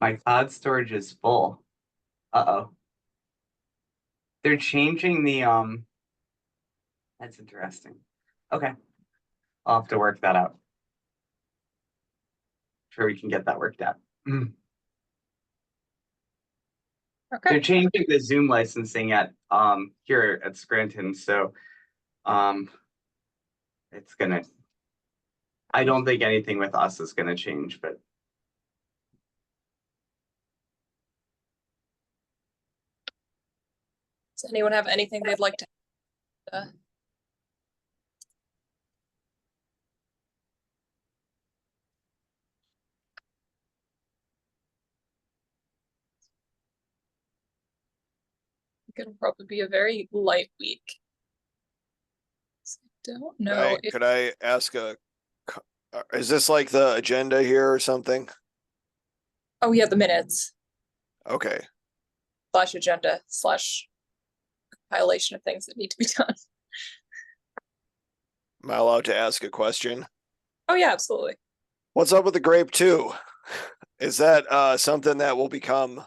My cloud storage is full. Uh-oh. They're changing the that's interesting. Okay. I'll have to work that out. Sure we can get that worked out. Okay. They're changing the Zoom licensing at here at Scranton, so um it's gonna I don't think anything with us is gonna change, but Does anyone have anything they'd like to? It'll probably be a very light week. Don't know if. Could I ask is this like the agenda here or something? Oh yeah, the minutes Okay. / agenda / compilation of things that need to be done. Am I allowed to ask a question? Oh yeah, absolutely. What's up with the Grape 2? Is that something that will become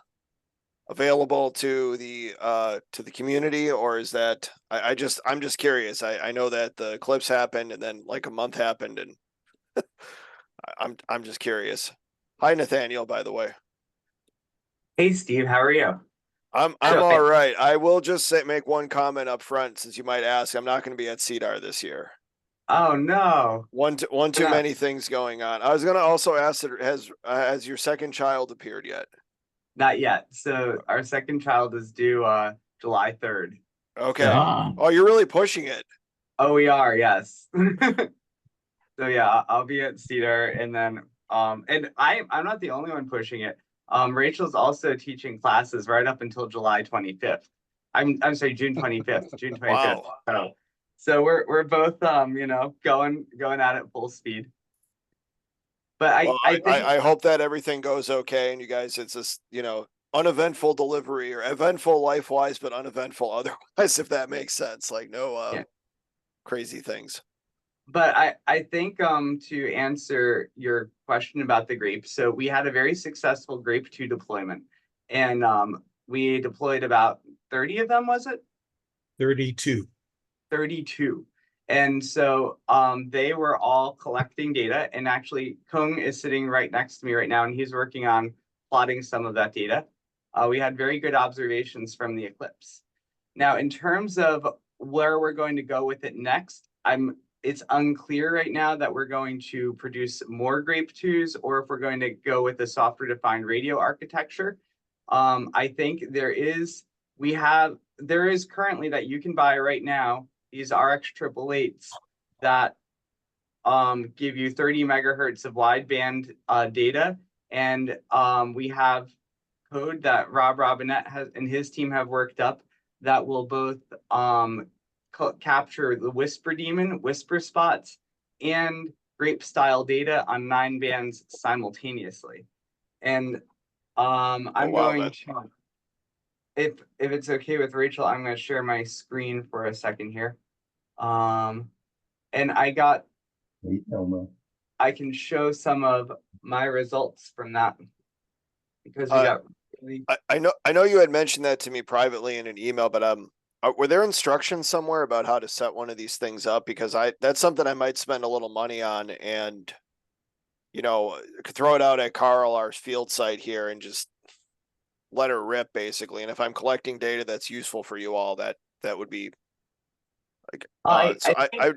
available to the community, or is that I'm just curious. I know that the eclipse happened and then like a month happened, and I'm just curious. Hi Nathaniel, by the way. hey Steve, how are you? I'm all right. I will just make one comment up front since you might ask. I'm not going to be at CDAR this year. Oh no. One too many things going on. I was going to also ask that has your second child appeared yet? Not yet. So our second child is due July 3rd. Okay. Oh, you're really pushing it. Oh, we are, yes. So yeah, I'll be at Cedar, and then and I'm not the only one pushing it. Rachel's also teaching classes right up until July 25th. I'm sorry, June 25th. June 25th. Wow. So we're both going at it full speed. But I hope that everything goes okay and you guys, it's just, uneventful delivery or eventful life wise, but uneventful otherwise, if that makes sense. Like no crazy things. But I think to answer your question about the Grape, so we had a very successful Grape 2 deployment, and we deployed about 30 of them, was it? 32. 32. And so they were all collecting data, and actually Kung is sitting right next to me right now, and he's working on plotting some of that data. We had very good observations from the eclipse. Now, in terms of where we're going to go with it next, it's unclear right now that we're going to produce more Grape 2s or if we're going to go with the software-defined radio architecture. I think there is currently that you can buy right now these RX 888s that give you 30 megahertz of wideband data, and we have code that Rob Robinette has and his team have worked up that will both capture the whisper spots, and Grape style data on 9 bands simultaneously. And I'm going to, if it's okay with Rachel, I'm going to share my screen for a second here. And I can show some of my results from that because we got really... I know you had mentioned that to me privately in an email, but were there instructions somewhere about how to set one of these things up? Because that's something I might spend a little money on, and could throw it out at Carl, our field site here, and just let her rip basically. And if I'm collecting data that's useful for you all, that would be like I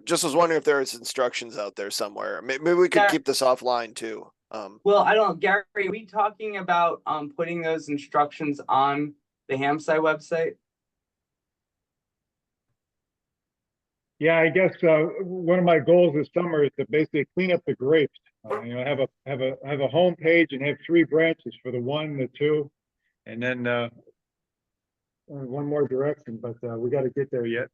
just was wondering if there was instructions out there somewhere. Maybe we could keep this offline too. Well, I don't, Gary, are we talking about putting those instructions on the HamSci website? Yeah, I guess one of my goals this summer is to basically clean up the grapes. Have a home page and have 3 branches for the 1, the 2, and then one more direction. But we got to get there yet.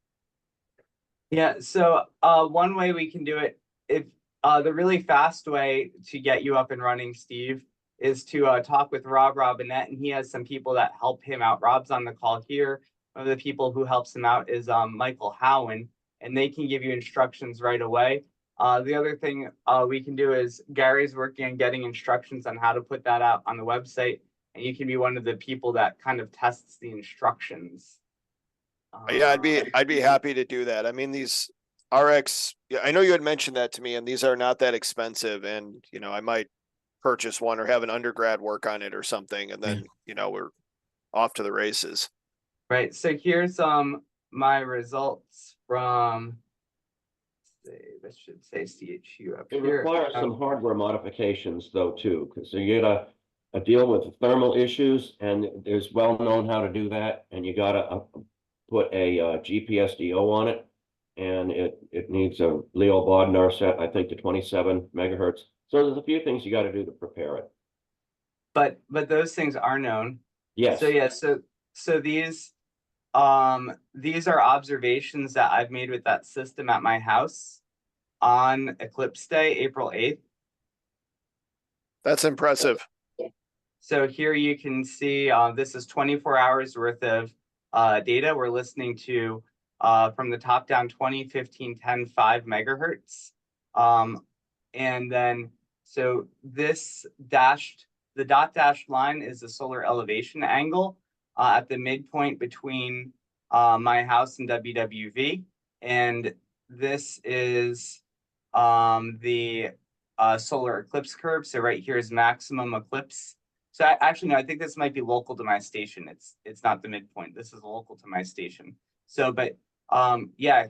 Yeah. So one way we can do it, if the really fast way to get you up and running, Steve, is to talk with Rob Robinette, and he has some people that help him out. Rob's on the call here. One of the people who helps him out is Michael Howen, and they can give you instructions right away. The other thing we can do is Gary's working on getting instructions on how to put that out on the website, and you can be one of the people that kind of tests the instructions. Yeah, I'd be happy to do that. I mean, these RX, yeah, I know you had mentioned that to me, and these are not that expensive, and you know, I might purchase one or have an undergrad work on it or something, and then you know, we're off to the races. Right. So here's my results from. This should say CHU up It here. requires some hardware modifications though, too, because you gotta deal with the thermal issues, and there's well known how to do that, and you gotta put a GPSDO on it, and it needs a Leo Bodnar set, I think, to 27 megahertz. So there's a few things you gotta do to prepare it. But those things are known. Yes. So yeah, so these are observations that I've made with that system at my house on Eclipse Day, April 8th. That's impressive. So here you can see this is 24 hours worth of data. We're listening to from the top down 20, 15, 10, 5 megahertz. And then so this the dot dashed line is the solar elevation angle at the midpoint between my house and WWV. And this is the solar eclipse curve. So right here is maximum eclipse. So actually, no, I think this might be local to my station. It's not the midpoint. This is local to my station. So, but yeah,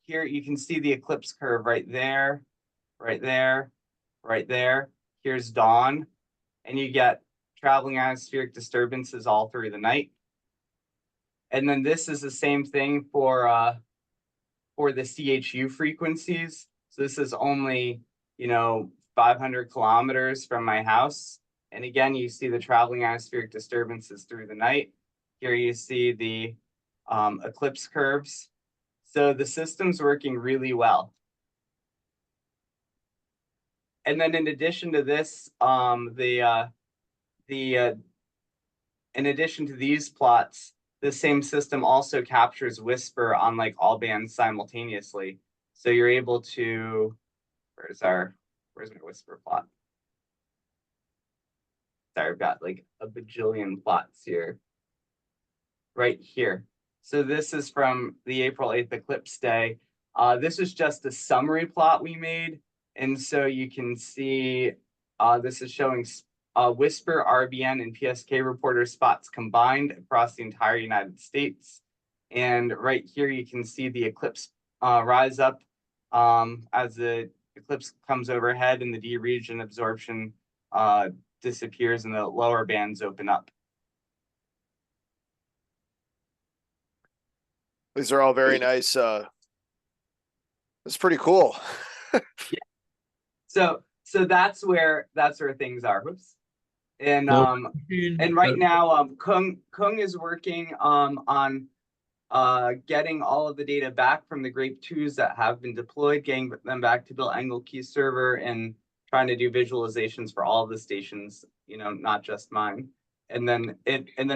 here you can see the eclipse curve right there, right there, right there. Here's dawn, and you get traveling atmospheric disturbances all through the night. And then this is the same thing for the CHU frequencies. So this is only, 500 kilometers from my house. And again, you see the traveling atmospheric disturbances through the night. Here you see the eclipse curves. So the system's working really well. And then in addition to this, in addition to these plots, the same system also captures whisper on like all bands simultaneously. So you're able to, where's my whisper plot? Sorry, I've got like a bajillion plots here. Right here. So this is from the April 8th eclipse day. This is just a summary plot we made. And so you can see this is showing Whisper, RBN, and PSK reporter spots combined across the entire United States. And right here you can see the eclipse rise up as the eclipse comes overhead and the D region absorption disappears and the lower bands open up. These are all very nice. It's pretty cool. Yeah. So that's where things are. Whoops. And right now Kung is working on getting all of the data back from the Grape 2s that have been deployed, getting them back to Bill Engel key server and trying to do visualizations for all of the stations, not just mine. And then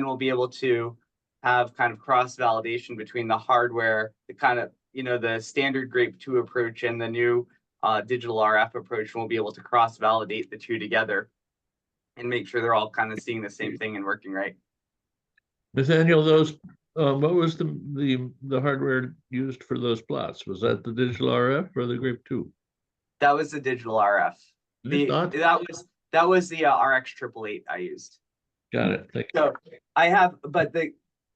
we'll be able to have kind of cross validation between the hardware, the kind of, the standard Grape 2 approach and the new digital RF approach. And we'll be able to cross validate the two together and make sure they're all kind of seeing the same thing and working right. Nathaniel, those what was the hardware used for those plots? Was that the digital RF or the Grape 2? That was the digital RF. That was the RX 888 I used. Got it. Thank you. So I have,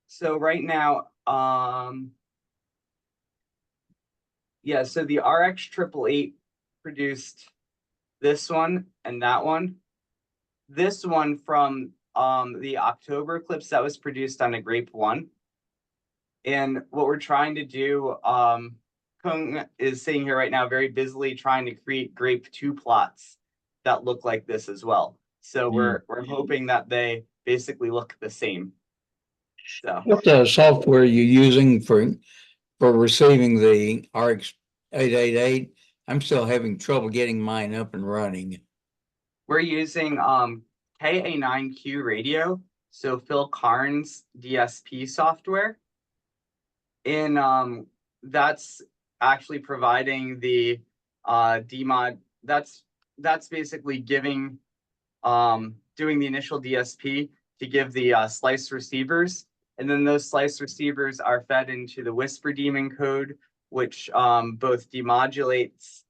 so right now, yeah, so the RX 888 produced this one and that one. This one from the October eclipse that was produced on a Grape 1. And what we're trying to do, Kung is sitting here right now very busily trying to create Grape 2 plots that look like this as well. So we're hoping that they basically look the same. So what software are you using for receiving the RX 888? I'm still having trouble getting mine up and running. we're using KA9Q radio, so Phil Karn's DSP software. And that's actually providing the DMOD, that's basically giving, doing the initial DSP to give the slice receivers. And then those slice receivers are fed into the Whisper daemon code, which both demodulates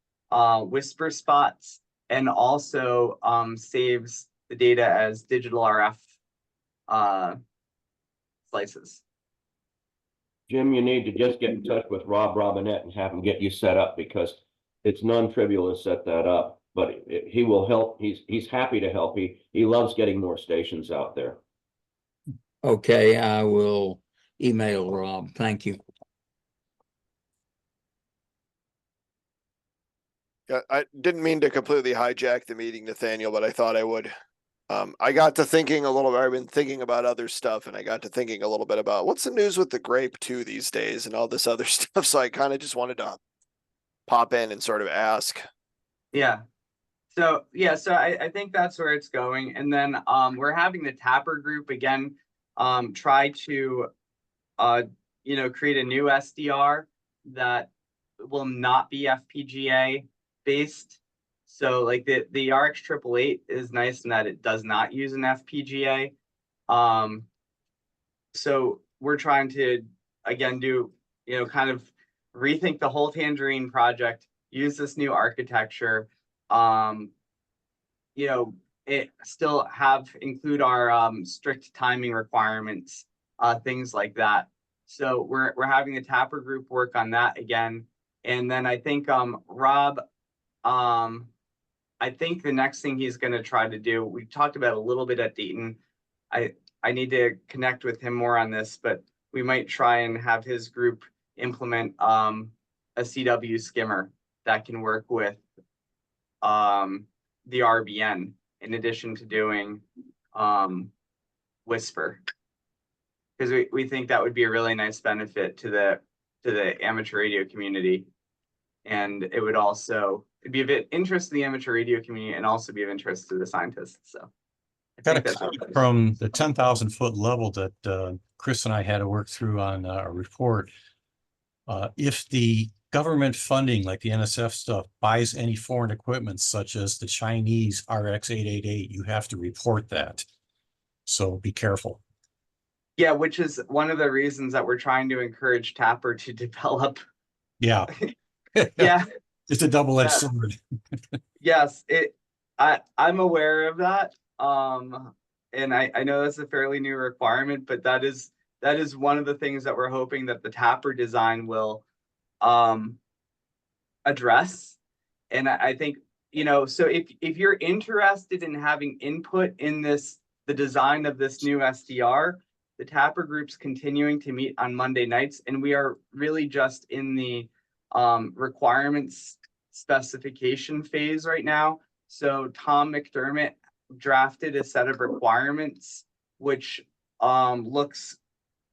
whisper spots and also saves the data as digital RF slices. Jim, you need to just get in touch with Rob Robinette and have him get you set up, because it's non-trivial to set that up, but he will help. He's happy to help. He loves getting more stations out there. Okay, I will email Rob. Thank you. Yeah, I didn't mean to completely hijack the meeting, Nathaniel, but I thought I would. I got to thinking a little bit. I've been thinking about other stuff, and I got to thinking a little bit about what's the news with the Grape 2 these days and all this other stuff. So I kind of just wanted to pop in and sort of ask. Yeah. So I think that's where it's going. And then we're having the Tapper group again try to create a new SDR that will not be FPGA based. So like the RX 888 is nice in that it does not use an FPGA. So we're trying to again do kind of rethink the whole Tangerine project, use this new architecture, it still include our strict timing requirements, things like that. So we're having the Tapper group work on that again. And then I think Rob, I think the next thing he's going to try to do, we talked about a little bit at Dayton. I need to connect with him more on this, but we might try and have his group implement a CW skimmer that can work with the RBN in addition to doing Whisper, because we think that would be a really nice benefit to the amateur radio community, and it'd be of interest to the amateur radio community and also be of interest to the scientists. So I got a comment from the 10,000-foot level that Chris and I had to work through on a report. If the government funding, like the NSF stuff, buys any foreign equipment, such as the Chinese RX 888, you have to report that. So be careful. Yeah, which is one of the reasons that we're trying to encourage Tapper to develop. Yeah. Yeah. It's a double-edged sword. Yes, I'm aware of that. And I know that's a fairly new requirement, but that is one of the things that we're hoping that the Tapper design will address. And I think, so if you're interested in having input in the design of this new SDR, the Tapper group's continuing to meet on Monday nights, and we are really just in the requirements specification phase right now. So Tom McDermott drafted a set of requirements, which looks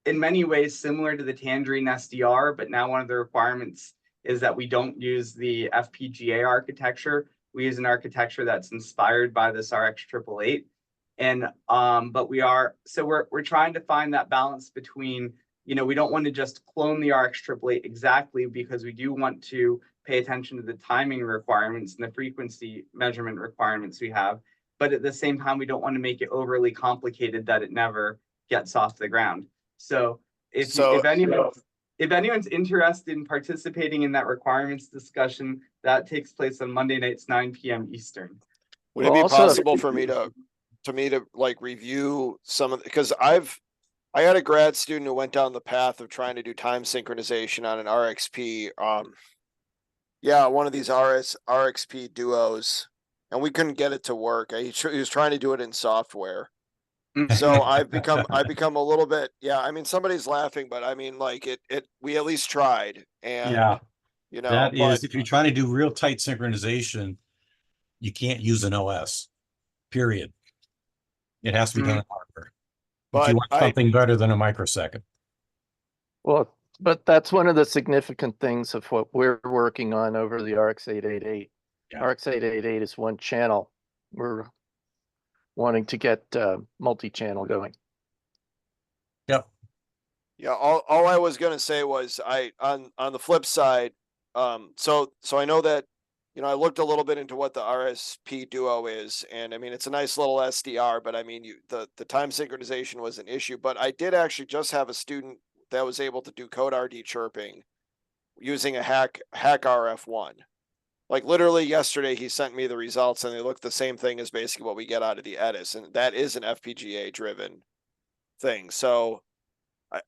in many ways similar to the Tangerine SDR, but now one of the requirements is that we don't use the FPGA architecture. We use an architecture that's inspired by this RX 888. And but we're trying to find that balance between, we don't want to just clone the RX 888 exactly, because we do want to pay attention to the timing requirements and the frequency measurement requirements we have. But at the same time, we don't want to make it overly complicated that it never gets off the ground. So if anyone's interested in participating in that requirements discussion, that takes place on Monday nights, 9 p.m. Eastern. Would it be possible for me to like review some of, because I had a grad student who went down the path of trying to do time synchronization on an RXP. One of these RXP duos, and we couldn't get it to work. He was trying to do it in software. So I've become a little bit, somebody's laughing, but I mean, like we at least tried. And if you're trying to do real tight synchronization, you can't use an OS, period. It has to be done in hardware. If you want something better than a microsecond. Well, but that's one of the significant things of what we're working on over the RX 888. Yeah. RX 888 is one channel. We're wanting to get multi-channel going. Yep. Yeah, all I was gonna say was on the flip side, so I know that you know, I looked a little bit into what the RSP Duo is, and I mean, it's a nice little SDR, but I mean, the time synchronization was an issue. But I did actually just have a student that was able to do code RD chirping using a hack RF1. Like literally yesterday, he sent me the results, and they look the same thing as basically what we get out of the Edis, and that is an FPGA driven thing. So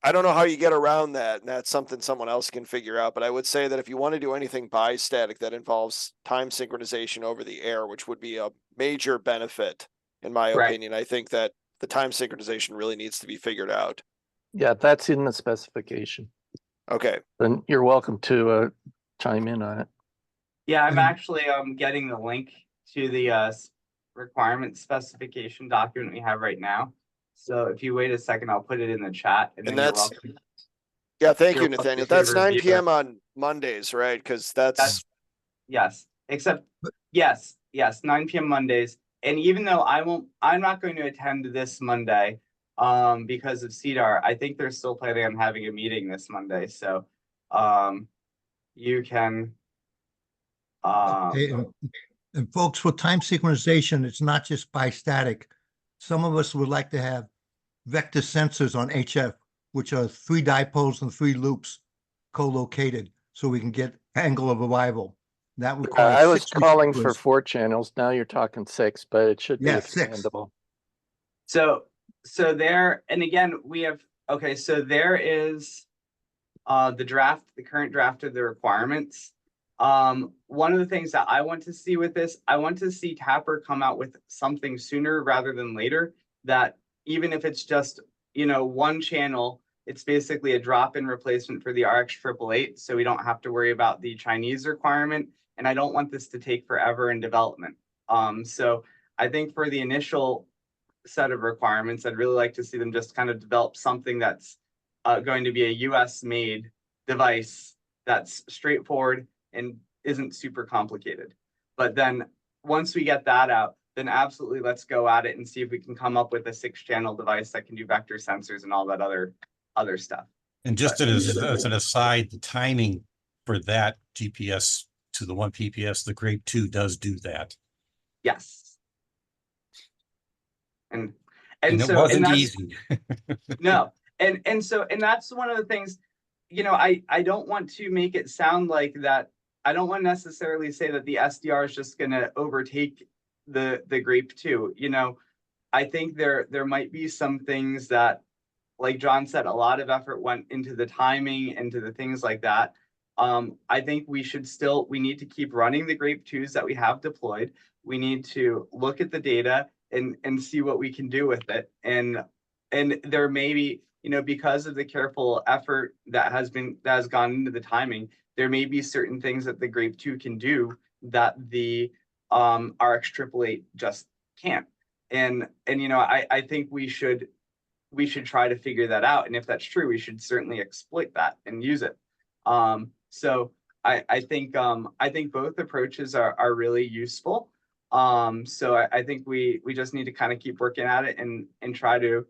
I don't know how you get around that, and that's something someone else can figure out. But I would say that if you want to do anything bi-static that involves time synchronization over the air, which would be a major benefit, in my Right. opinion, I think that the time synchronization really needs to be figured out. Yeah, that's in the specification. Okay. Then you're welcome to chime in on it. Yeah, I'm actually getting the link to the requirement specification document we have right now. So if you wait a second, I'll put it in the chat, and then you're that's, welcome. yeah, thank You're you, welcome Nathaniel. to That's 9 review it. p.m. on Mondays, right? Because that's Yes, except yes, 9 p.m. Mondays. And even though I'm not going to attend this Monday because of CEDAR, I think they're still planning on having a meeting this Monday. So you can Hey, and folks, with time synchronization, it's not just bi-static. Some of us would like to have vector sensors on HF, which are 3 dipoles and 3 loops co-located, so we can get angle of arrival. That requires I was 6 calling for receivers. 4 channels. Now you're talking 6, but it should be Yeah, 6. expandable. So there, and again, we have, okay, so there is the current draft of the requirements. One of the things that I want to see with this, I want to see Tapper come out with something sooner rather than later, that even if it's just, you know, 1 channel, it's basically a drop-in replacement for the RX 888, so we don't have to worry about the Chinese requirement. And I don't want this to take forever in development. So I think for the initial set of requirements, I'd really like to see them just kind of develop something that's going to be a US made device that's straightforward and isn't super complicated. But then once we get that out, then absolutely let's go at it and see if we can come up with a 6-channel device that can do vector sensors and all that other stuff. And just as an aside, the timing for that GPS to the 1 PPS, the Grape 2 does do that. Yes. And it so wasn't that's easy. no. And so that's one of the things, you know, I don't want to make it sound like that. I don't want to necessarily say that the SDR is just going to overtake the Grape 2. You know, I think there might be some things that, like John said, a lot of effort went into the timing, into the things like that. I think we need to keep running the Grape 2s that we have deployed. We need to look at the data and see what we can do with it. And there may be, you know, because of the careful effort that has gone into the timing, there may be certain things that the Grape 2 can do that the RX 888 just can't. And you know, I think we should try to figure that out. And if that's true, we should certainly exploit that and use it. So I think both approaches are really useful. So I think we just need to kind of keep working at it and try to,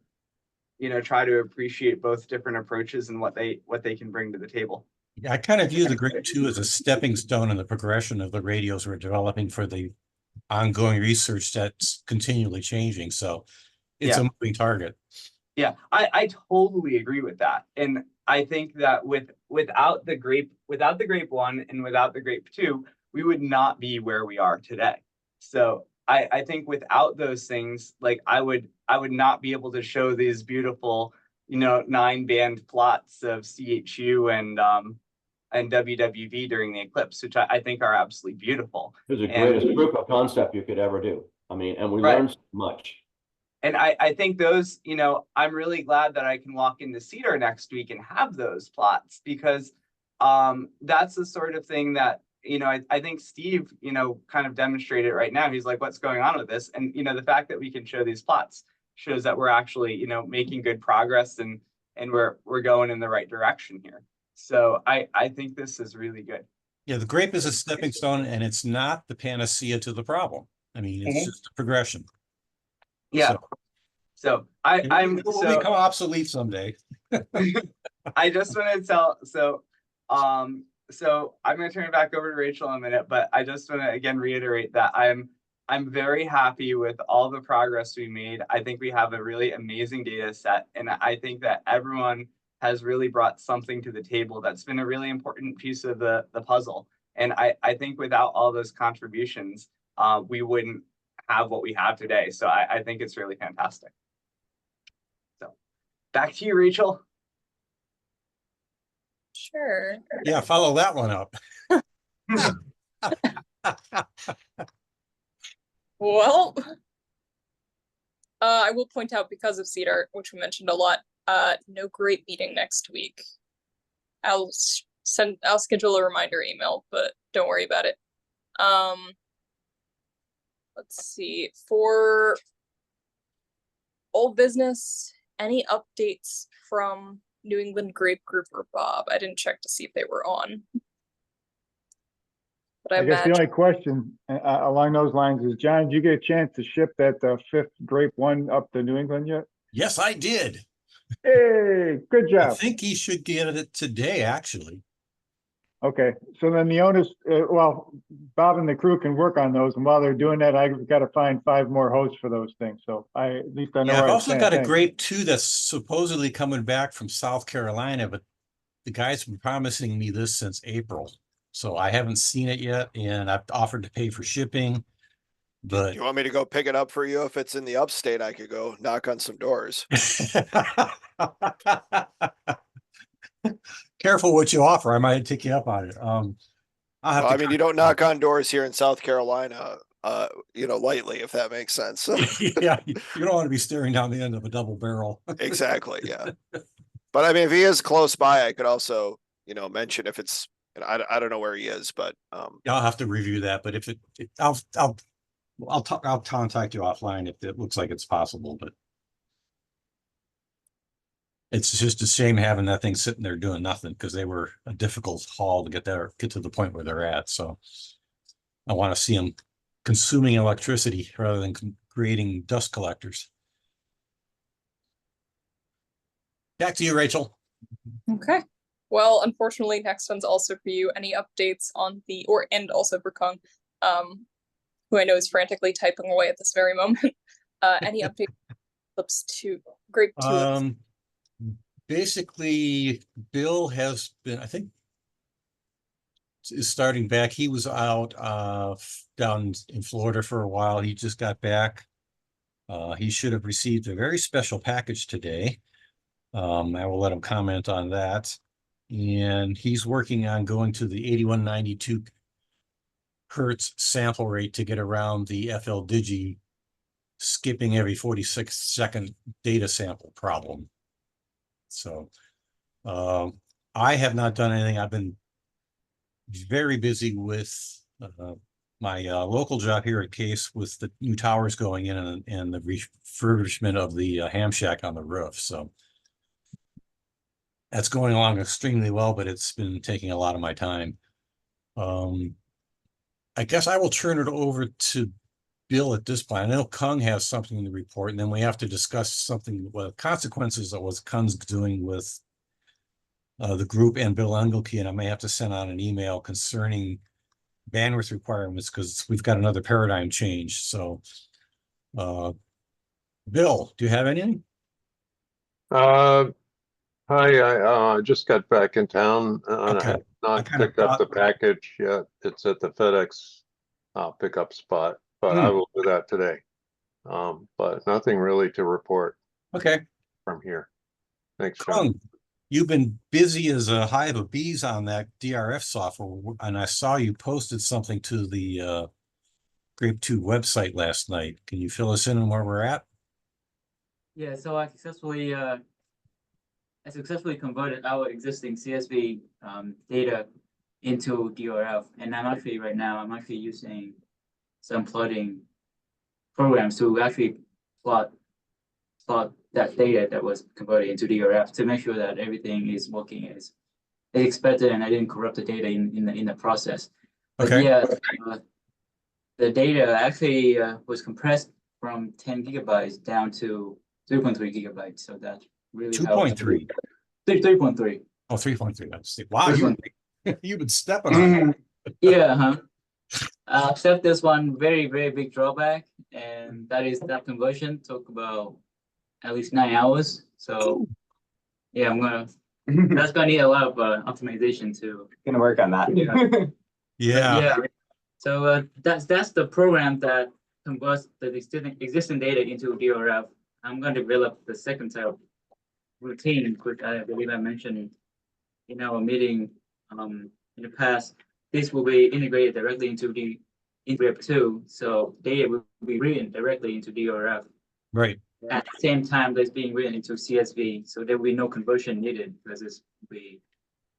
you know, appreciate both different approaches and what they can bring to the table. Yeah, I kind of view the Grape 2 as a stepping stone in the progression of the radios we're developing for the ongoing research that's continually changing. So it's a moving target. Yeah, I totally agree with that. And I think that without the Grape 1 and without the Grape 2, we would not be where we are today. So I think without those things, like I would not be able to show these beautiful, you know, 9-band plots of CHU and WWV during the eclipse, which I think are absolutely beautiful. It was the greatest proof of concept you could ever do. I mean, and we learned so much. And I think those, you know, I'm really glad that I can walk into CEDAR next week and have those plots, because that's the sort of thing that, you know, I think Steve, you know, kind of demonstrated right now. He's like, what's going on with this? And, you know, the fact that we can show these plots shows that we're actually, you know, making good progress and we're going in the right direction here. So I think this is really good. Yeah, the Grape is a stepping stone, and it's not the panacea to the problem. I mean, it's just a progression. Yeah. So I'm will so become obsolete someday. I just want to tell so I'm gonna turn it back over to Rachel in a minute, but I just want to again reiterate that I'm very happy with all the progress we made. I think we have a really amazing data set, and I think that everyone has really brought something to the table that's been a really important piece of the puzzle. And I think without all those contributions, we wouldn't have what we have today. So I think it's really fantastic. So back to you, Rachel. Sure. Yeah, follow that one up. Well, I will point out, because of CEDAR, which we mentioned a lot, no Grape meeting next week. I'll schedule a reminder email, but don't worry about it. Let's see, for old business, any updates from New England Grape Group or Bob? I didn't check to see if they were on. But I guess the only question along those lines is, John, did you get a chance to ship that 5th Grape 1 up to New England yet? Yes, I did. Hey, good I job. think he should get it today, actually. Okay, so then the onus, well, Bob and the crew can work on those, and while they're doing that, I've got to find 5 more hosts for those things. So at least I know Yeah, I've where I also stand. got a Thanks. Grape 2 that's supposedly coming back from South Carolina, but the guy's been promising me this since April. So I haven't seen it yet, and I've offered to pay for shipping. But You want me to go pick it up for you? If it's in the upstate, I could go knock on some doors. Careful what you offer. I might take you up on it. I'll have Well, to I mean, you don't knock on doors here in South Carolina, lightly, if that makes sense. Yeah, you don't want to be staring down the end of a double barrel. Exactly, yeah. But I mean, if he is close by, I could also, mention if it's, I don't know where he is, but I'll have to review that. But if I'll contact you offline if it looks like it's possible. But it's just a shame having that thing sitting there doing nothing, because they were a difficult haul to get to the point where they're at. So I want to see them consuming electricity rather than creating dust collectors. Back to you, Rachel. Okay. Well, unfortunately, next one's also for you. Any updates on and also for Kung, who I know is frantically typing away at this very moment. Any updates flips to Grape 2? Basically, Bill has been, I think, is starting back. He was out down in Florida for a while. He just got back. He should have received a very special package today. I will let him comment on that. And he's working on going to the 8192 hertz sample rate to get around the FL Digi skipping every 46-second data sample problem. So I have not done anything. I've been very busy with my local job here at Case, with the new towers going in and the refurbishment of the ham shack on the roof. So that's going along extremely well, but it's been taking a lot of my time. I guess I will turn it over to Bill at this point. I know Kung has something to report, and then we have to discuss something, what consequences of what Kung's doing with the group and Bill Engelke, and I may have to send out an email concerning bandwidth requirements, because we've got another paradigm change. So, Bill, do you have anything? Hi, I just got back in town and Okay. I have not picked up the package yet. It's at the FedEx pickup spot, but I will do that today. But nothing really to report. Okay. From here. Thanks, John. Kung, you've been busy as a hive of bees on that DRF software, and I saw you posted something to the Grape 2 website last night. Can you fill us in on where we're at? Yeah, so I successfully converted our existing CSV data into DRF, and I'm actually using some plotting programs to actually plot that data that was converted into DRF to make sure that everything is working as expected, and I didn't corrupt the data in the process. But okay. Yeah, the data actually was compressed from 10 gigabytes down to 3.3 gigabytes, so that really 2.3. 3.3. Oh, 3.3. Wow, You've been stepping on it. Yeah, except there's one very, very big drawback, and that is that conversion took about at least 9 hours. So yeah, that's gonna need a lot of optimization too. Gonna work on that. Yeah. Yeah. So that's the program that converts the existing data into DRF. I'm gonna develop the second type of routine, which I believe I mentioned in our meeting in the past. This will be integrated directly into Grape 2, so data will be written directly into DRF. Right. At the same time, that's being written into CSV, so there will be no conversion needed because it's be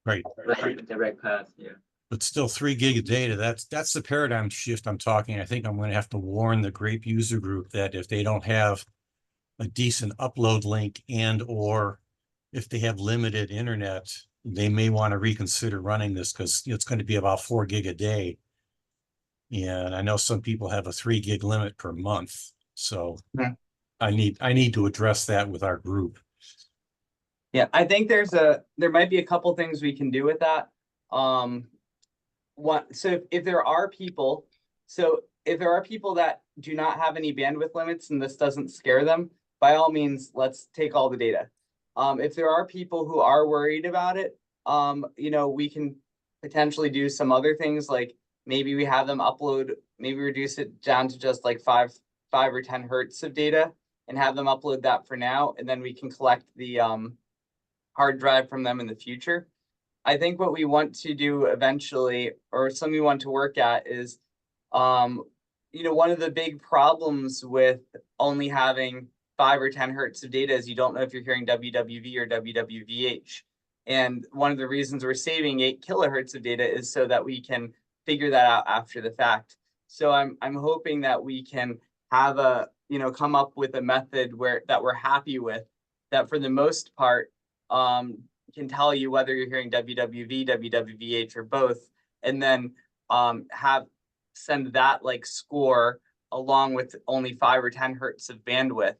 Right. a direct path. Yeah. But still 3 gig of data. That's the paradigm shift I'm talking. I think I'm going to have to warn the Grape user group that if they don't have a decent upload link and or if they have limited internet, they may want to reconsider running this because it's going to be about 4 gig a day. And I know some people have a 3 gig limit per month. So I need to address that with our group. Yeah, I think there might be a couple things we can do with that. So if there are people that do not have any bandwidth limits and this doesn't scare them, by all means, let's take all the data. If there are people who are worried about it, we can potentially do some other things, like maybe we have them upload, maybe reduce it down to just like 5 or 10 hertz of data and have them upload that for now, and then we can collect the hard drive from them in the future. I think what we want to do eventually, or something we want to work at, is one of the big problems with only having 5 or 10 hertz of data is you don't know if you're hearing WWV or WWVH. And one of the reasons we're saving 8 kilohertz of data is so that we can figure that out after the fact. So I'm hoping that we can have come up with a method that we're happy with, that for the most part can tell you whether you're hearing WWV, WWVH, or both, and then send that like score along with only 5 or 10 hertz of bandwidth.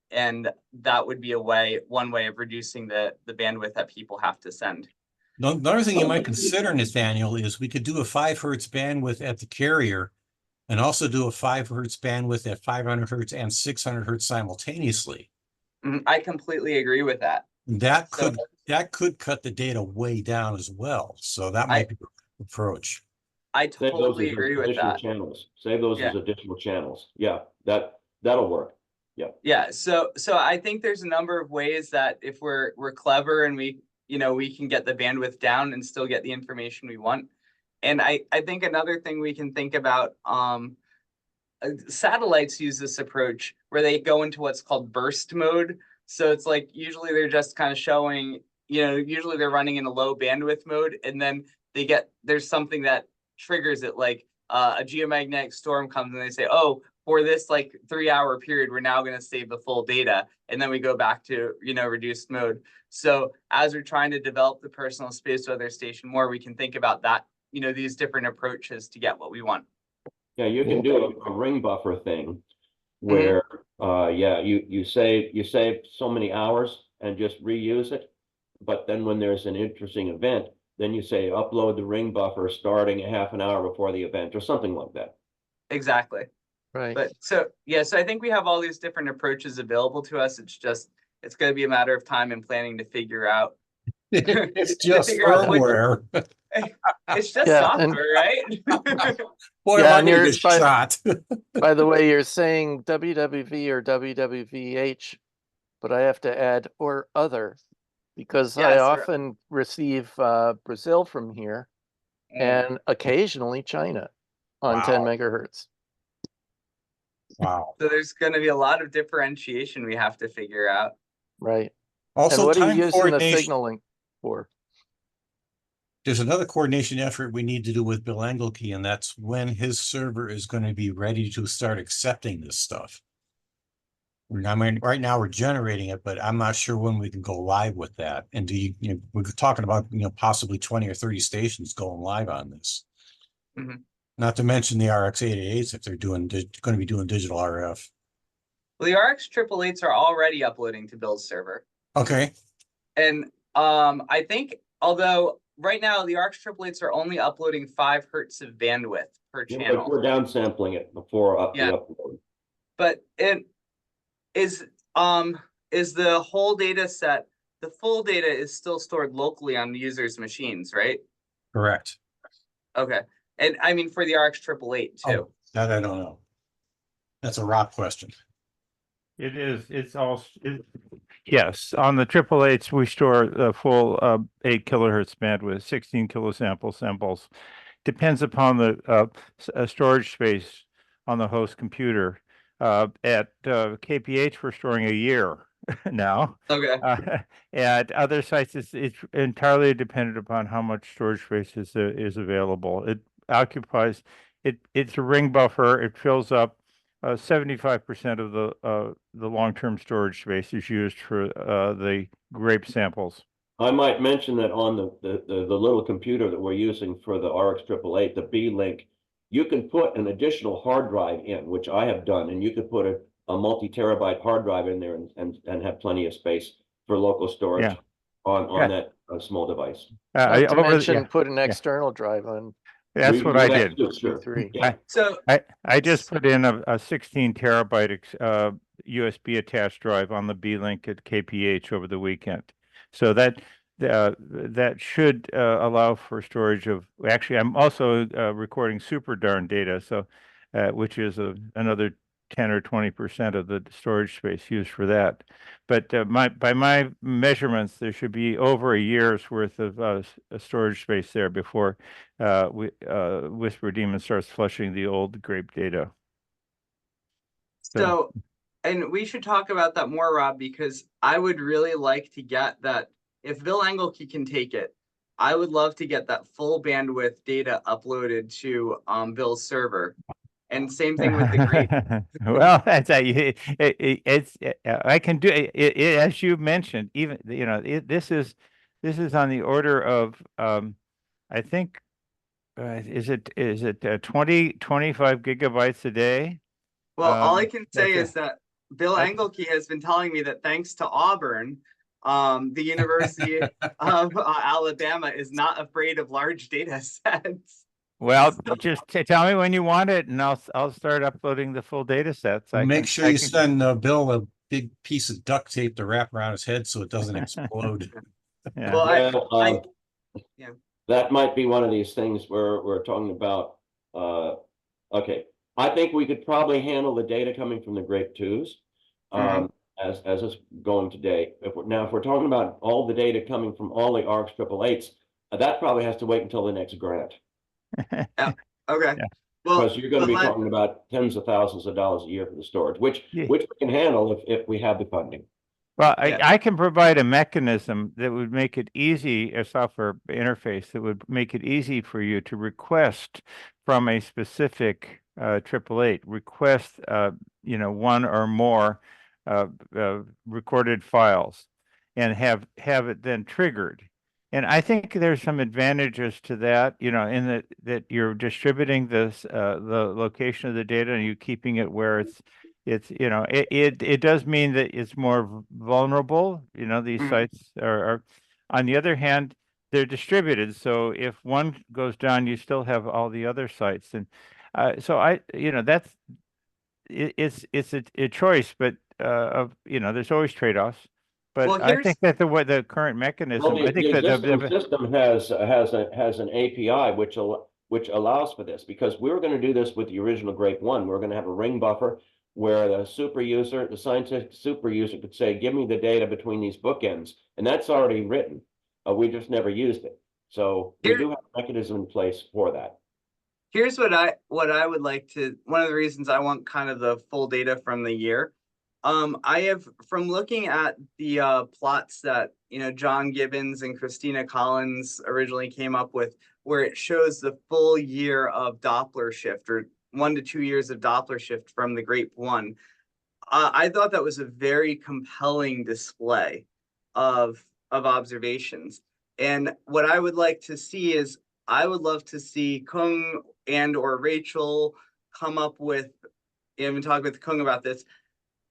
And that would be one way of reducing the bandwidth that people have to send. Another thing you might consider, Nathaniel, is we could do a 5 hertz bandwidth at the carrier and also do a 5 hertz bandwidth at 500 hertz and 600 hertz simultaneously. I completely agree with that. That could cut the data way down as well. So that might be an approach. I totally agree with that. Channels. Save those as additional channels. Yeah, that'll work. Yeah. Yeah. So I think there's a number of ways that if we're clever and we can get the bandwidth down and still get the information we want. And I think another thing we can think about, satellites use this approach where they go into what's called burst mode. So it's like usually they're just kind of showing, usually they're running in a low bandwidth mode, and then there's something that triggers it, like a geomagnetic storm comes and they say, oh, for this like 3-hour period, we're now going to save the full data. And then we go back to, reduced mode. So as we're trying to develop the personal space weather station more, we can think about that, these different approaches to get what we want. Yeah, you can do a ring buffer thing where, you save so many hours and just reuse it. But then when there's an interesting event, then you say upload the ring buffer starting a half an hour before the event or something like that. Exactly. Right. But so I think we have all these different approaches available to us. It's going to be a matter of time and planning to figure out. It's just firmware. It's just software, right? Boy, Yeah, I'm gonna get shot. By the way, you're saying WWV or WWVH, but I have to add or other, because I often receive Brazil from here and occasionally China on 10 megahertz. Wow. So there's going to be a lot of differentiation we have to figure out. Right. Also, and what are time you using the coordination. signaling for? There's another coordination effort we need to do with Bill Engelke, and that's when his server is going to be ready to start accepting this stuff. I mean, right now we're generating it, but I'm not sure when we can go live with that. And we're talking about, possibly 20 or 30 stations going live on this. Mm-hmm. Not to mention the RX-888s if they're going to be doing digital RF. Well, the RX-888s are already uploading to Bill's server. Okay. And I think, although right now the ARC triplets are only uploading 5 hertz of bandwidth per But channel. we're downsampling it before the Yeah. upload. But it is the whole data set, the full data is still stored locally on the user's machines, right? Correct. Okay. And I mean for the RX 888 too. Oh, that I don't know. That's a Rob question. It is, yes, on the 888s, we store the full 8 kilohertz bandwidth, 16 kilosample samples. Depends upon the storage space on the host computer. At KPH, we're storing a year now. Okay. At other sites, it's entirely dependent upon how much storage space is available. It occupies, it's a ring buffer. It fills up 75% of the long-term storage space is used for the grape samples. I might mention that on the little computer that we're using for the RX 888, the B-Link, you can put an additional hard drive in, which I have done, and you could put a multi-terabyte hard drive in there and have plenty of space for local storage on that small device. Not to mention put an external drive on. That's what I did. So I just put in a 16 terabyte USB attached drive on the B-Link at KPH over the weekend. So that should allow for storage of, actually, I'm also recording super darn data, so which is another 10 or 20% of the storage space used for that. But by my measurements, there should be over a year's worth of storage space there before Whisper Demon starts flushing the old Grape data. So, and we should talk about that more, Rob, because I would really like to get that. If Bill Engelke can take it, I would love to get that full bandwidth data uploaded to Bill's server. And same thing with the Grape. Well, that's I can do it, as you mentioned. Even this is on the order of I think is it 25 gigabytes a day? Well, all I can say is that Bill Engelke has been telling me that thanks to Auburn, the University of Alabama is not afraid of large data sets. Well, just tell me when you want it, and I'll start uploading the full data sets. Make sure you send Bill a big piece of duct tape to wrap around his head so it doesn't explode. Yeah. Well, yeah. That might be one of these things where we're talking about. Okay, I think we could probably handle the data coming from the Grape 2s as it's going today. If we're talking about all the data coming from all the ARCs 888s, that probably has to wait until the next grant. Okay. Yeah. Well, because you're going to be talking about tens of thousands of dollars a year for the storage, which we can handle if we have the funding. Well, I can provide a mechanism that would make it easy, a software interface that would make it easy for you to request from a specific 888, request one or more recorded files, and have it then triggered. And I think there's some advantages to that, in that you're distributing this the location of the data and you keeping it where it does mean that it's more vulnerable. These sites are, on the other hand, they're distributed. So if one goes down, you still have all the other sites. And so it's a choice, but there's always trade-offs. But I think that the current mechanism, the existing system has an API which allows for this, because we were going to do this with the original Grape 1. We're going to have a ring buffer where the scientific super user could say, give me the data between these bookends, and that's already written. We just never used it. So we do have a mechanism in place for that. Here's what I would like to, one of the reasons I want kind of the full data from the year. I have, from looking at the plots that John Gibbons and Christina Collins originally came up with, where it shows the full year of Doppler shift, or 1 to 2 years of Doppler shift from the Grape 1. I thought that was a very compelling display of observations. And what I would like to see is, I would love to see Kung and or Rachel come up with, even talk with Kung about this,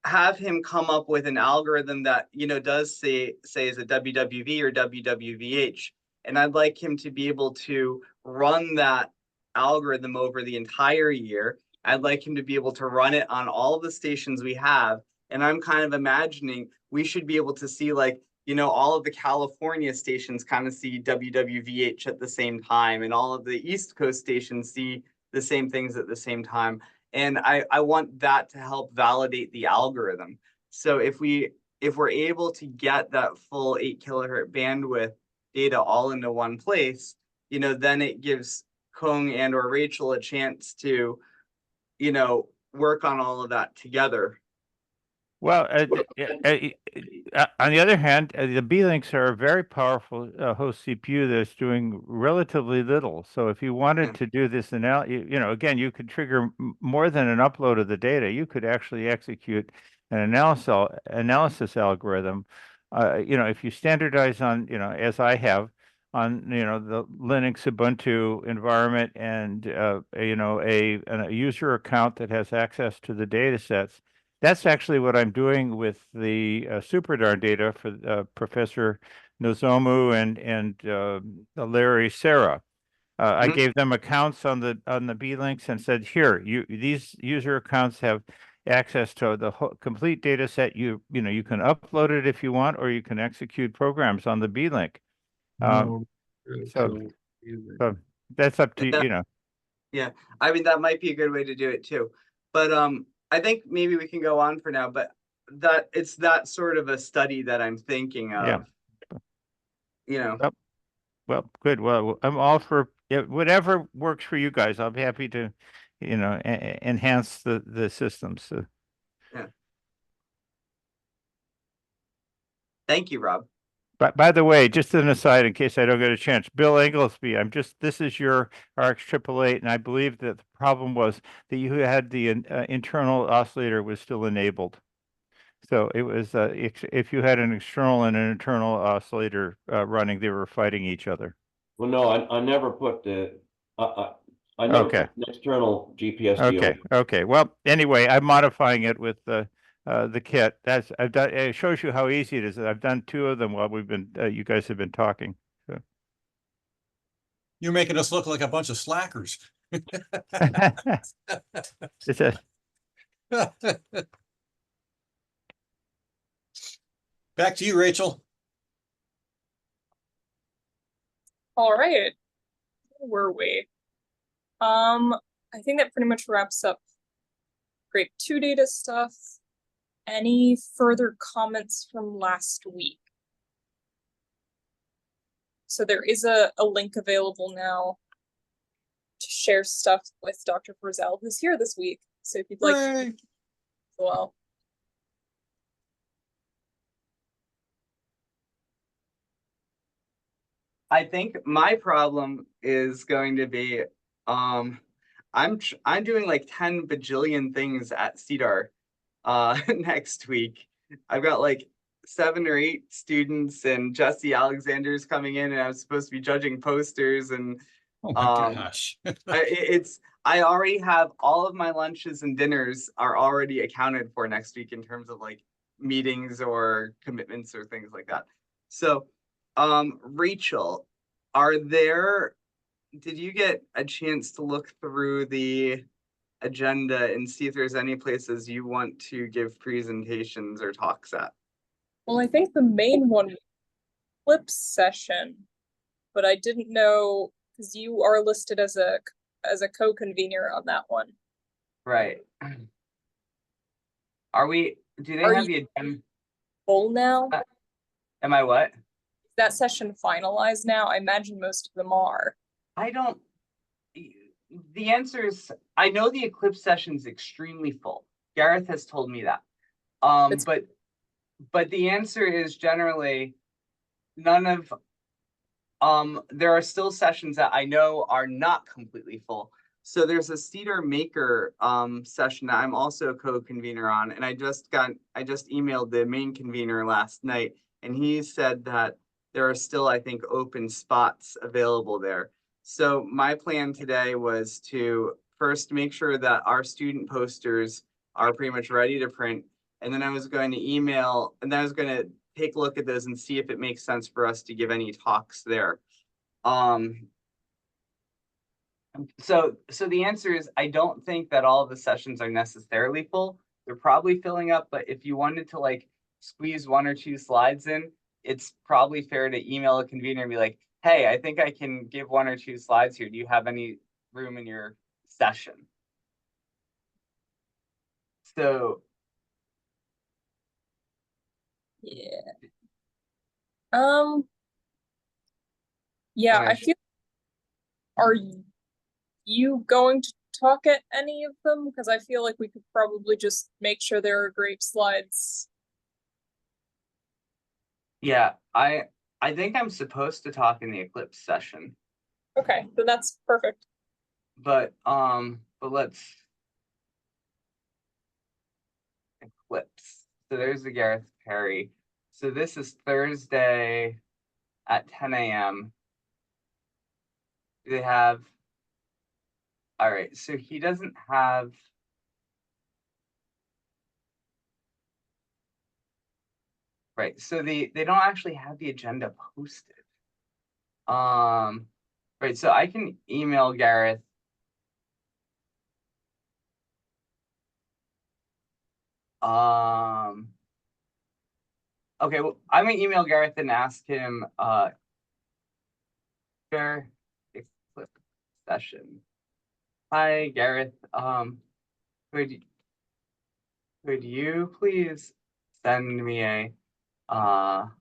have him come up with an algorithm that does say is a WWV or WWVH, And I'd like him to be able to run that algorithm over the entire year. I'd like him to be able to run it on all of the stations we have. And I'm kind of imagining we should be able to see, like, you know, all of the California stations kind of see WWVH at the same time, and all of the East Coast stations see the same things at the same time. And I want that to help validate the algorithm. So if we're able to get that full 8 kilohertz bandwidth data all into one place, you know, then it gives Kung and or Rachel a chance to, you know, work on all of that together. Well, on the other hand, the B-Links are a very powerful host CPU that's doing relatively little. So if you wanted to do this you know, again, you could trigger more than an upload of the data. You could actually execute an analysis algorithm. You know, if you standardize on, you know, as I have, on, you know, the Linux Ubuntu environment and you know, a user account that has access to the data sets. That's actually what I'm doing with the SuperDARN data for Professor Nozomu and Larry Sarah. I gave them accounts on the B-Links and said, here, these user accounts have access to the complete data set. You know, you can upload it if you want, or you can execute programs on the B-Link. So that's up to you know. Yeah, I mean, that might be a good way to do it too. But I think maybe we can go on for now, but that it's that sort of a study that I'm thinking of. Yeah. You know. Well, good. Well, I'm all for whatever works for you guys. I'm happy to, you know, enhance the systems. So. Yeah. Thank you, Rob. But by the way, just an aside, in case I don't get a chance, Bill Englesby, this is your RX 888, and I believe that the problem was that you had the internal oscillator was still enabled. So it was if you had an external and an internal oscillator running, they were fighting each other. Well, no, I never put I never put an external GPS deal. Okay. Well, anyway, I'm modifying it with the kit. I've done. It shows you how easy it is. I've done 2 of them while we've been. You guys have been talking. So. You're making us look like a bunch of slackers. It's a. Back to you, Rachel. All right. Where were we? I think that pretty much wraps up Grape 2 data stuff. Any further comments from last week? So there is a link available now to share stuff with Dr. Frizzell, who's here this week. So if you'd like to as well. I think my problem is going to be I'm doing like 10 bajillion things at CDAR next week. I've got like 7 or 8 students, and Jesse Alexander's coming in, and I'm supposed to be judging posters, and oh my gosh. I already have all of my lunches and dinners are already accounted for next week in terms of like meetings or commitments or things like that. So Rachel, did you get a chance to look through the agenda and see if there's any places you want to give presentations or talks at? Well, I think the main one was clip session, but I didn't know because you are listed as a co-convener on that one. Right. Do they have the agenda full now? Am I what? Is that session finalized now? I imagine most of them are. The answer is, I know the Eclipse session is extremely full. Gareth has told me that. But the answer is generally none of, there are still sessions that I know are not completely full. So there's a CDAR Maker session that I'm also a co-convener on, and I just emailed the main convener last night, and he said that there are still, I think, open spots available there. So my plan today was to first make sure that our student posters are pretty much ready to print, and then I was going to email, and then I was going to take a look at those and see if it makes sense for us to give any talks there. So the answer is I don't think that all of the sessions are necessarily full. They're probably filling up, but if you wanted to like squeeze 1 or 2 slides in, it's probably fair to email a convener and be like, hey, I think I can give 1 or 2 slides here. Do you have any room in your session? So Yeah. Yeah, I feel. Are you going to talk at any of them? Because I feel like we could probably just make sure there are Grape slides. yeah, I think I'm supposed to talk in the Eclipse session, Okay, then that's perfect. but let's Eclipse. So there's the Gareth Perry. So this is Thursday at 10 a.m. They have, all right, so he doesn't have, right, so they don't actually have the agenda posted. Right, so I can email Gareth. Okay, well, I'm gonna email Gareth and ask him, share Eclipse session. Hi, Gareth. Could you please send me a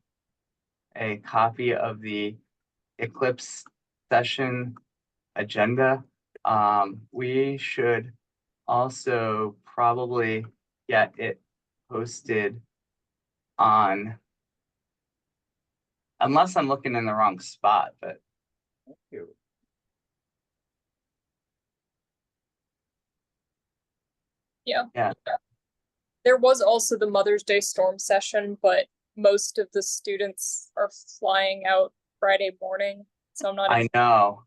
copy of the Eclipse session agenda? We should also probably get it posted on, unless I'm looking in the wrong spot, but. Yeah. Yeah. There was also the Mother's Day storm session, but most of the students are flying out Friday morning, so I'm not I know.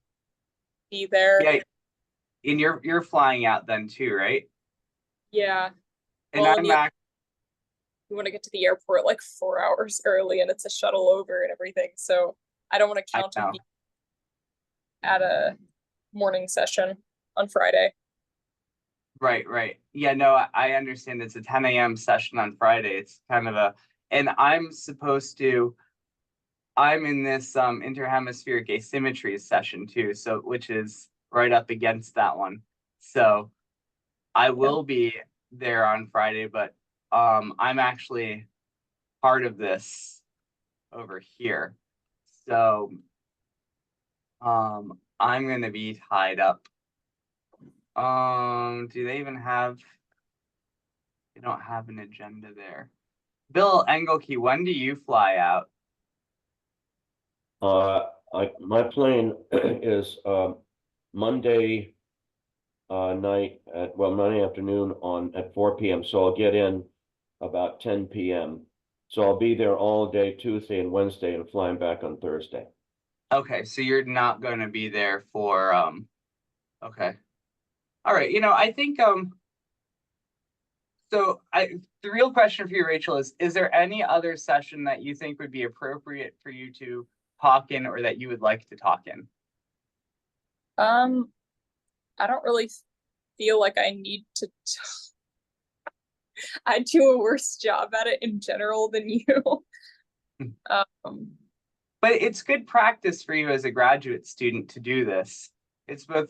be there. Yeah, and you're flying out then too, right? Yeah. And Well, I'm you want to get to the airport like 4 hours early, and it's a shuttle over and everything. So I don't want to count on being at a morning session on Friday. Right. Yeah, no, I understand it's a 10 a.m. session on Friday. It's kind of and I'm in this interhemispheric asymmetry session too, so which is right up against that one. So I will be there on Friday, but I'm actually part of this over here. So I'm gonna be tied up. Do they even have, they don't have an agenda there. Bill Engelke, when do you fly out? My plane is Monday night Monday afternoon at 4 p.m. So I'll get in about 10 p.m. So I'll be there all day Tuesday and Wednesday and flying back on Thursday. Okay, so you're not going to be there for okay. All right, I think so the real question for you, Rachel, is there any other session that you think would be appropriate for you to talk in or that you would like to talk in? I don't really feel like I need to I do a worse job at it in general than you. But it's good practice for you as a graduate student to do this. It's both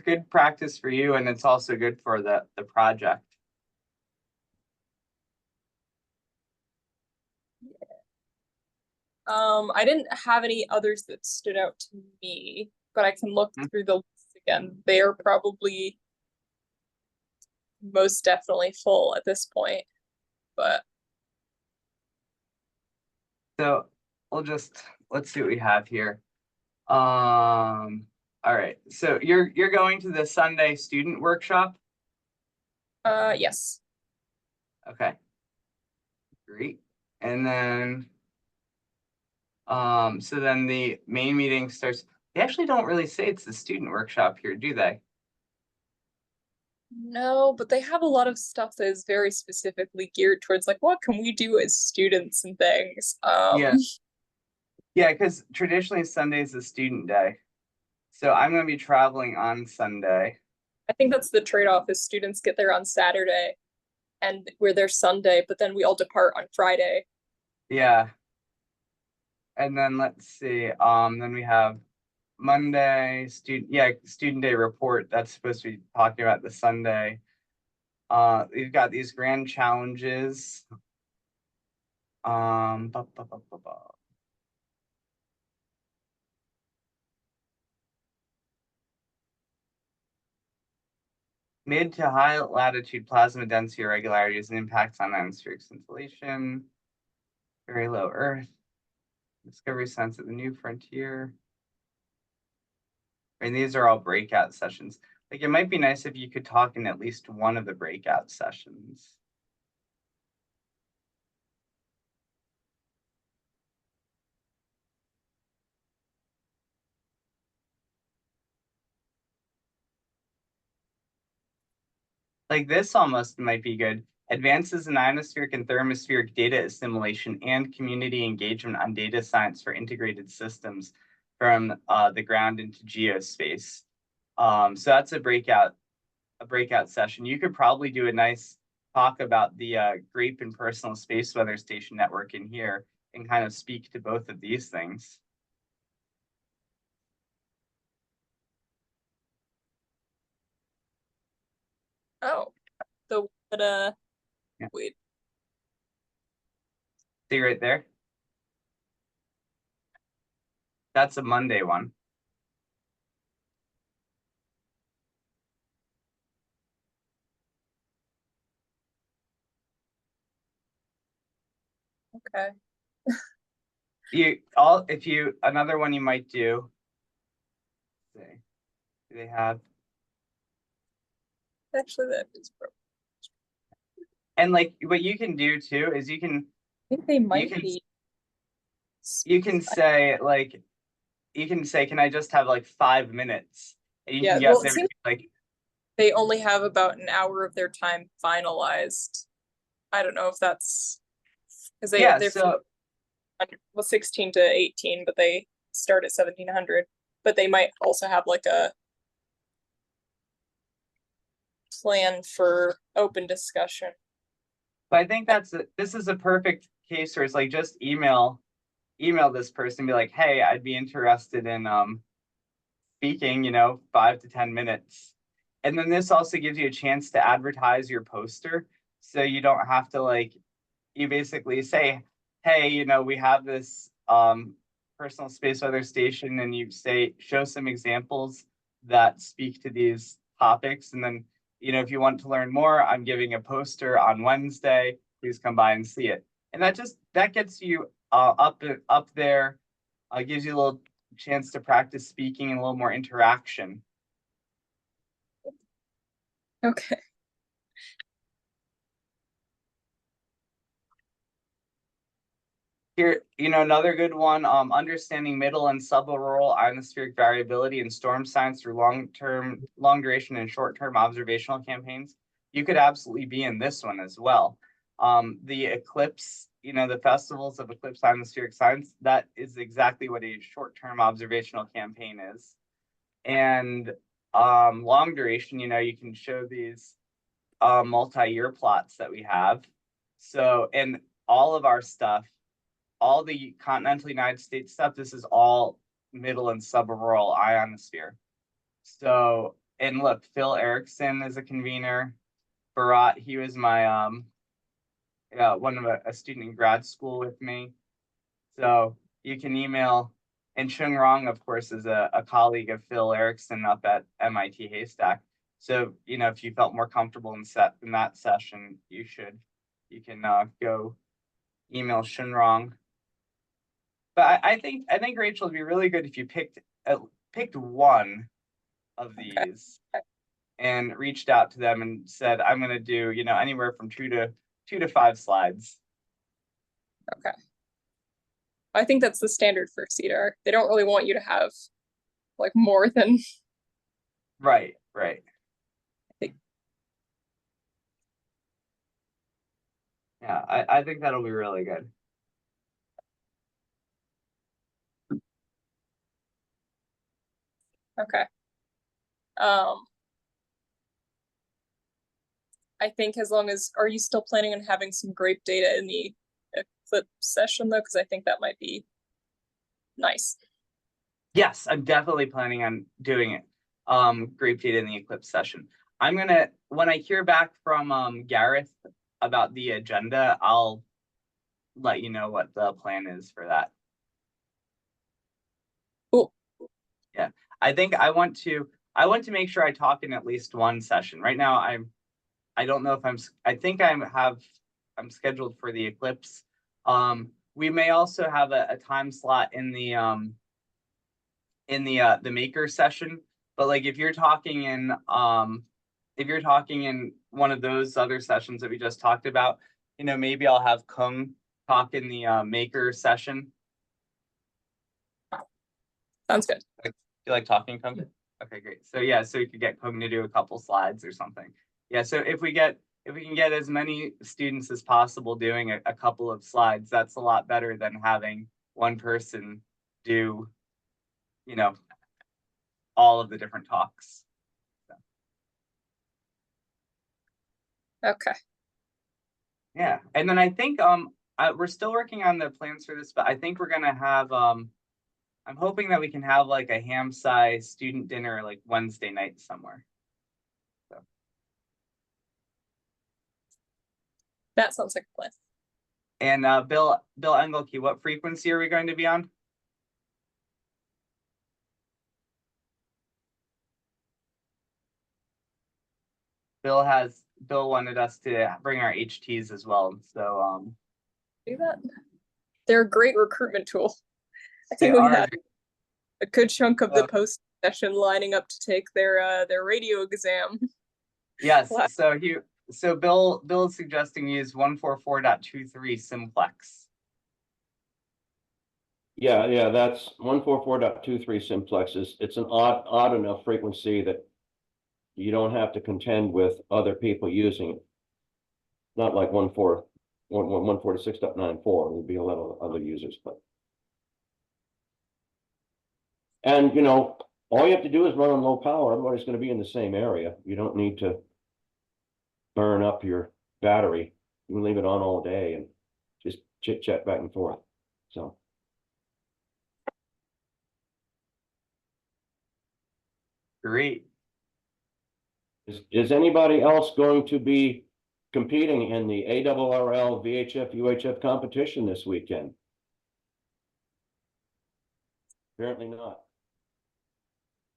good practice for you and it's also good for the project. I didn't have any others that stood out to me, but I can look through the list again. They are probably most definitely full at this point, but so let's see what we have here. All right, so you're going to the Sunday student workshop? Yes. Okay, great. And then so then the main meeting starts. They actually don't really say it's the student workshop here, do they? No, but they have a lot of stuff that is very specifically geared towards like what can we do as students and things. Yeah. Yeah, because traditionally Sunday is a student day. So I'm gonna be traveling on Sunday. I think that's the trade-off is students get there on Saturday and we're there Sunday, but then we all depart on Friday. Yeah. And then let's see, then we have Monday, student day report. That's supposed to be talking about the Sunday. We've got these grand challenges. Ba, ba, ba, ba, ba. Mid to high latitude plasma density irregularities and impacts on atmospheric scintillation. Very low Earth. Discovery science at the new frontier. And these are all breakout sessions. Like it might be nice if you could talk in at least one of the breakout sessions. Like this almost might be good. Advances in ionospheric and thermospheric data assimilation and community engagement on data science for integrated systems from the ground into geospace. So that's a breakout session. You could probably do a nice talk about the Grape and Personal Space Weather Station network in here and kind of speak to both of these things. Oh, so but Yeah. wait. See right there? That's a Monday one. Okay. Another one you might do. Let's see, do they have? Actually, that is broken. And like what you can do too is you can I think they might can be. you can say like you can say, can I just have like 5 minutes? And you Yeah, can get well, it there seems like they only have about an hour of their time finalized. I don't know if that's because yeah, they're so 16 to 18, but they start at 1700. But they might also have like a plan for open discussion. but I think this is a perfect case where it's like just email this person, be like, hey, I'd be interested in speaking, 5 to 10 minutes. And then this also gives you a chance to advertise your poster. So you don't have to like, you basically say, hey, we have this personal space weather station, and you show some examples that speak to these topics. And then, if you want to learn more, I'm giving a poster on Wednesday. Please come by and see it. And that gets you up there, gives you a little chance to practice speaking and a little more interaction. Okay. Here, another good one, understanding middle and subauroral ionospheric variability in storm science through long duration and short-term observational campaigns. You could absolutely be in this one as well. The eclipse, the festivals of eclipse atmospheric science, that is exactly what a short-term observational campaign is. And long duration, you can show these multi-year plots that we have. So, and all of our stuff, all the continental United States stuff, this is all middle and subauroral ionosphere. So, and look, Phil Erickson is a convener. Barat, he was my one of a student in grad school with me. So you can email, and Chung Rong, of course, is a colleague of Phil Erickson up at MIT Haystack. So, if you felt more comfortable in that session, you can go email Shunrong. But I think Rachel, would be really good if you picked one of these and reached out to them and said, I'm going to do, anywhere from 2 to 5 slides. Okay. I think that's the standard for CDAR. They don't really want you to have like more than. Right. Yeah, I think that'll be really good. Okay. I think as long as, are you still planning on having some Grape data in the Eclipse session though? Because I think that might be nice. Yes, I'm definitely planning on doing it. Grape data in the Eclipse session. I'm gonna, when I hear back from Gareth about the agenda, I'll let you know what the plan is for that. Cool. Yeah, I think I want to make sure I talk in at least one session. Right now, I don't know if I think I'm scheduled for the Eclipse. We may also have a time slot in the maker session, but like if you're talking in one of those other sessions that we just talked about, you know, maybe I'll have Kung talk in the maker session. Sounds good. You like talking, Kung? Yeah. Okay, great. So yeah, so we could get Kung to do a couple slides or something. Yeah, so if we can get as many students as possible doing a couple of slides, that's a lot better than having one person do, you know, all of the different talks. So. Okay. Yeah, and then I think we're still working on the plans for this, but I think we're gonna have I'm hoping that we can have like a ham-sci student dinner like Wednesday night somewhere. So. That sounds like a plan. And Bill Engelke, what frequency are we going to be on? Bill wanted us to bring our HTs as well. So do that. They're a great recruitment tool. I think they we are had a good chunk of the post session lining up to take their radio exam. Yes. So Bill is suggesting use 144.23 simplex. Yeah, that's 144.23 simplex. It's an odd enough frequency that you don't have to contend with other people using it. Not like 146.94 would be a lot of other users, but. And you know, all you have to do is run on low power. Everybody's going to be in the same area. You don't need to burn up your battery. You can leave it on all day and just chit chat back and forth. So. Great. Is anybody else going to be competing in the ARRL VHF UHF competition this weekend? Apparently not.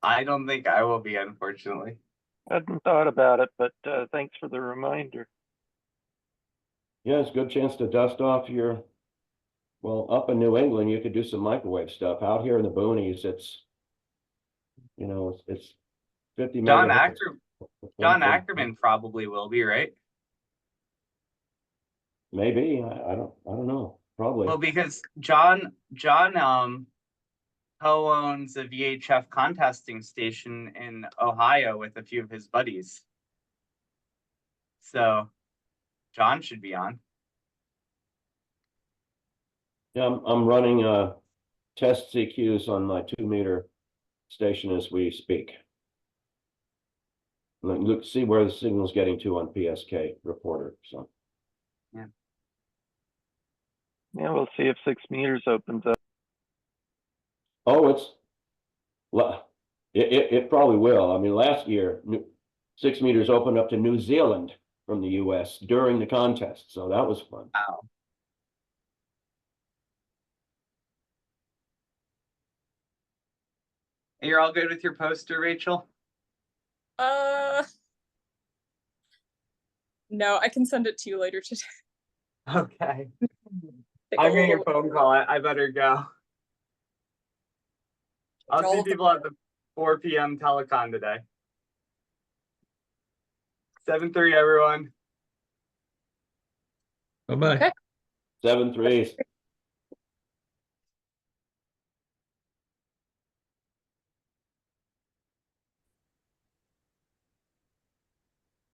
I don't think I will be, unfortunately. I hadn't thought about it, but thanks for the reminder. Yeah, it's a good chance to dust off your, well, up in New England, you could do some microwave stuff. Out here in the boonies, it's, you know, it's 50 John megahertz. John Ackerman probably will be, right? Maybe. I don't know. Probably. Well, because John co-owns a VHF contesting station in Ohio with a few of his buddies. So John should be on. Yeah, I'm running test CQs on my 2-meter station as we speak. Look, see where the signal's getting to on PSK reporter. So. Yeah. Yeah, we'll see if 6 meters opens up. Oh, it probably will. I mean, last year, 6 meters opened up to New Zealand from the US during the contest. So that was fun. Wow. You're all good with your poster, Rachel? No, I can send it to you later today. Okay. I'm getting a phone call. I better go. I'll see people at the 4 p.m. Telecon today. 7-3, everyone. Bye-bye. Okay. 7-3.